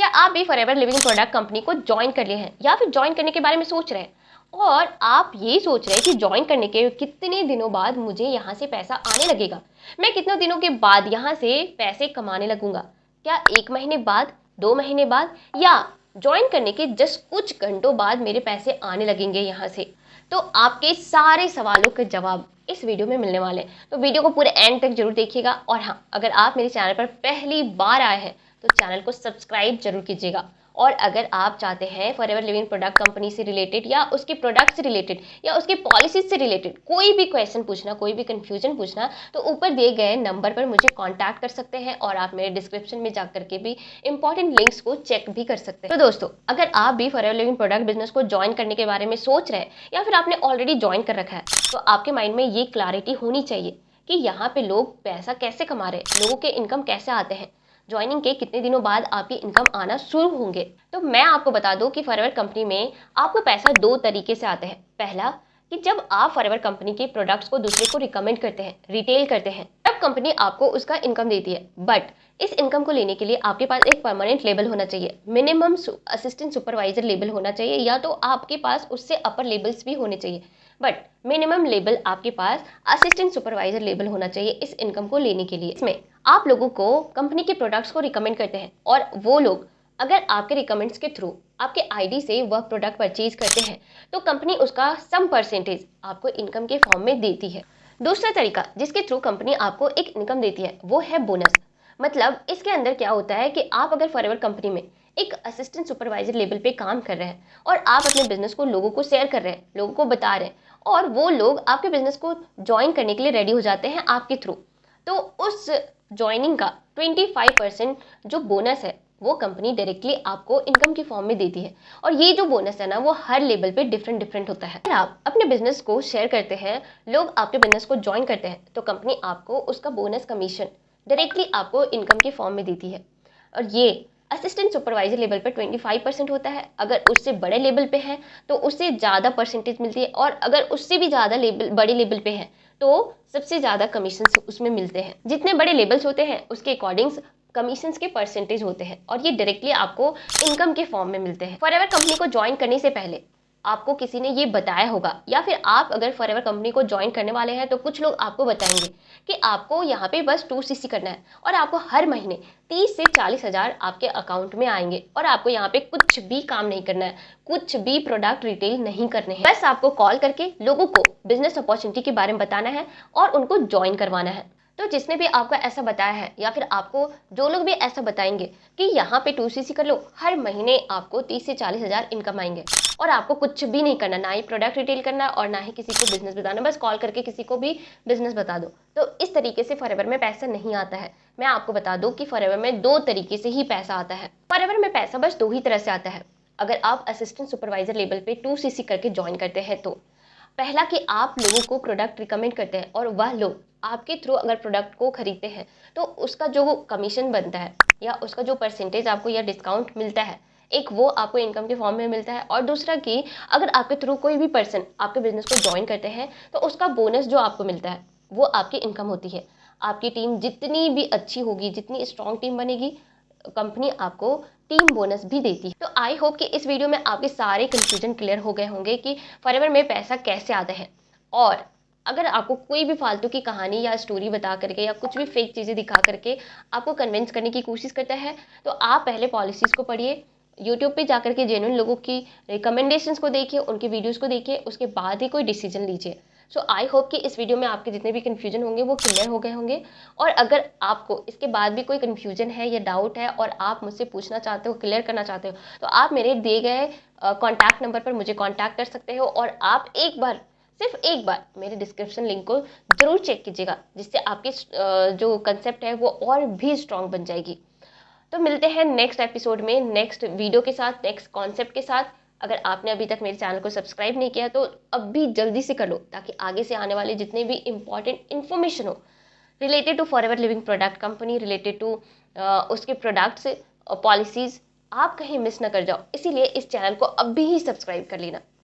क्या आप भी फॉरएवर लिविंग प्रोडक्ट कंपनी को ज्वाइन कर लिए हैं या फिर ज्वाइन करने के बारे में सोच रहे हैं और आप ये सोच रहे हैं कि ज्वाइन करने के कितने दिनों बाद मुझे यहाँ से पैसा आने लगेगा, मैं कितने दिनों के बाद यहाँ से पैसे कमाने लगूंगा, क्या 1 महीने बाद, 2 महीने बाद या ज्वाइन करने के जस्ट कुछ घंटों बाद मेरे पैसे आने लगेंगे यहाँ से। तो आपके सारे सवालों के जवाब इस वीडियो में मिलने वाले हैं, तो वीडियो को पूरे एंड तक जरूर देखिएगा। और हाँ, अगर आप मेरे चैनल पर पहली बार आए हैं तो चैनल को सब्सक्राइब जरूर कीजिएगा। और अगर आप चाहते हैं फॉरएवर लिविंग प्रोडक्ट कंपनी से रिलेटेड या उसके प्रोडक्ट से रिलेटेड या उसके पॉलिसीज से रिलेटेड कोई भी क्वेश्चन पूछना, कोई भी कंफ्यूजन पूछना, तो ऊपर दिए गए नंबर पर मुझे कांटेक्ट कर सकते हैं और आप मेरे डिस्क्रिप्शन में जाकर के भी इंपॉर्टेंट लिंक्स को चेक भी कर सकते हैं। तो दोस्तों, अगर आप भी फॉरएवर लिविंग प्रोडक्ट बिजनेस को ज्वाइन करने के बारे में सोच रहे हैं या फिर आपने ऑलरेडी ज्वाइन कर रखा है, तो आपके माइंड में ये क्लैरिटी होनी चाहिए कि यहाँ पे लोग पैसा कैसे कमा रहे हैं, लोगों के इनकम कैसे आते हैं, ज्वाइनिंग के कितने दिनों बाद आपकी इनकम आना शुरू होंगे। तो मैं आपको बता दूं कि फॉरएवर कंपनी में आपको पैसा 2 तरीके से आता है। पहला, कि जब आप फॉरएवर कंपनी के प्रोडक्ट्स को दूसरे को रिकमेंड करते हैं, रिटेल करते हैं, तब कंपनी आपको उसका इनकम देती है। बट इस इनकम को लेने के लिए आपके पास एक परमानेंट लेबल होना चाहिए, मिनिमम असिस्टेंट सुपरवाइजर लेबल होना चाहिए, या तो आपके पास उससे अपर लेबल्स भी होने चाहिए, बट मिनिमम लेबल आपके पास असिस्टेंट सुपरवाइजर लेबल होना चाहिए इस इनकम को लेने के लिए। इसमें आप लोगों को कंपनी के प्रोडक्ट्स को रिकमेंड करते हैं और वो लोग अगर आपके रिकमेंड्स के थ्रू आपके आईडी से वह प्रोडक्ट परचेज करते हैं तो कंपनी उसका सम परसेंटेज आपको इनकम के फॉर्म में देती है। दूसरा तरीका जिसके थ्रू कंपनी आपको एक इनकम देती है वो है बोनस। मतलब इसके अंदर क्या होता है कि आप अगर फॉरएवर कंपनी में एक असिस्टेंट सुपरवाइजर लेवल पे काम कर रहे हैं और आप अपने बिजनेस को लोगों को शेयर कर रहे हैं, लोगों को बता रहे हैं, और वो लोग आपके बिजनेस को ज्वाइन करने के लिए रेडी हो जाते हैं आपके थ्रू, तो उस ज्वाइनिंग का 25% जो बोनस है वो कंपनी डायरेक्टली आपको इनकम के फॉर्म में देती है। और ये जो बोनस है ना, वो हर लेवल पे डिफरेंट डिफरेंट होता है। अगर आप अपने बिजनेस को शेयर करते हैं, लोग आपके बिजनेस को ज्वाइन करते हैं, तो कंपनी आपको उसका बोनस कमीशन डायरेक्टली आपको इनकम के फॉर्म में देती है। और ये असिस्टेंट सुपरवाइजर लेवल पे 25% होता है। अगर उससे बड़े लेवल पे है तो उससे ज़्यादा परसेंटेज मिलती है, और अगर उससे भी ज़्यादा लेवल, बड़े लेवल पे है, तो सबसे ज़्यादा कमीशन उसमें मिलते हैं। जितने बड़े लेवल्स होते हैं उसके अकॉर्डिंग्स कमीशंस के परसेंटेज होते हैं, और ये डायरेक्टली आपको इनकम के फॉर्म में मिलते हैं। फॉरएवर कंपनी को ज्वाइन करने से पहले आपको किसी ने ये बताया होगा, या फिर आप अगर फॉरएवर कंपनी को ज्वाइन करने वाले हैं तो कुछ लोग आपको बताएंगे कि आपको यहाँ पे बस 2cc करना है और आपको हर महीने 30 से 40 हज़ार आपके अकाउंट में आएंगे, और आपको यहाँ पे कुछ भी काम नहीं करना है, कुछ भी प्रोडक्ट रिटेल नहीं करने हैं, बस आपको कॉल करके लोगों को बिजनेस अपॉर्चुनिटी के बारे में बताना है और उनको ज्वाइन करवाना है। तो जिसने भी आपको ऐसा बताया है, या फिर आपको जो लोग भी ऐसा बताएंगे कि यहाँ पे 2cc कर लो, हर महीने आपको 30 से 40 हज़ार इनकम आएंगे और आपको कुछ भी नहीं करना, ना ही प्रोडक्ट रिटेल करना और ना ही किसी को बिजनेस बताना, बस कॉल करके किसी को भी बिजनेस बता दो, तो इस तरीके से फॉरएवर में पैसा नहीं आता है। मैं आपको बता दूं कि फॉरएवर में 2 तरीके से ही पैसा आता है। फॉरएवर में पैसा बस 2 ही तरह से आता है। अगर आप असिस्टेंट सुपरवाइजर लेवल पे 2cc करके ज्वाइन करते हैं तो पहला कि आप लोगों को प्रोडक्ट रिकमेंड करते हैं और वह लोग आपके थ्रू अगर प्रोडक्ट को खरीदते हैं तो उसका जो कमीशन बनता है या उसका जो परसेंटेज आपको या डिस्काउंट मिलता है, एक वो आपको इनकम के फॉर्म में मिलता है। और दूसरा कि अगर आपके थ्रू कोई भी पर्सन आपके बिजनेस को ज्वाइन करते हैं तो उसका बोनस जो आपको मिलता है वो आपकी इनकम होती है। आपकी टीम जितनी भी अच्छी होगी, जितनी स्ट्रॉन्ग टीम बनेगी, कंपनी आपको टीम बोनस भी देती है। तो आई होप कि इस वीडियो में आपके सारे कंफ्यूजन क्लियर हो गए होंगे कि फॉरएवर में पैसा कैसे आता है। और अगर आपको कोई भी फालतू की कहानी या स्टोरी बता करके या कुछ भी फेक चीज़ें दिखा करके आपको कन्विंस करने की कोशिश करता है, तो आप पहले पॉलिसीज़ को पढ़िए, यूट्यूब पे जाकर के जेन्युइन लोगों की रिकमेंडेशंस को देखिए, उनकी वीडियोस को देखिए, उसके बाद ही कोई डिसीजन लीजिए। सो आई होप कि इस वीडियो में आपके जितने भी कन्फ्यूजन होंगे वो क्लियर हो गए होंगे। और अगर आपको इसके बाद भी कोई कन्फ्यूजन है या डाउट है और आप मुझसे पूछना चाहते हो, क्लियर करना चाहते हो, तो आप मेरे दिए गए कॉन्टैक्ट नंबर पर मुझे कॉन्टैक्ट कर सकते हो। और आप एक बार, सिर्फ एक बार मेरे डिस्क्रिप्शन लिंक को ज़रूर चेक कीजिएगा, जिससे आपकी जो कंसेप्ट है वो और भी स्ट्रॉन्ग बन जाएगी। तो मिलते हैं नेक्स्ट एपिसोड में, नेक्स्ट वीडियो के साथ, नेक्स्ट कॉन्सेप्ट के साथ। अगर आपने अभी तक मेरे चैनल को सब्सक्राइब नहीं किया तो अब भी जल्दी से कर लो, ताकि आगे से आने वाले जितने भी इंपॉर्टेंट इन्फॉर्मेशन हो related to forever living product company, related to उसके प्रोडक्ट्स, पॉलिसीज़, आप कहीं मिस ना कर जाओ। इसीलिए इस चैनल को अब भी ही सब्सक्राइब कर लेना।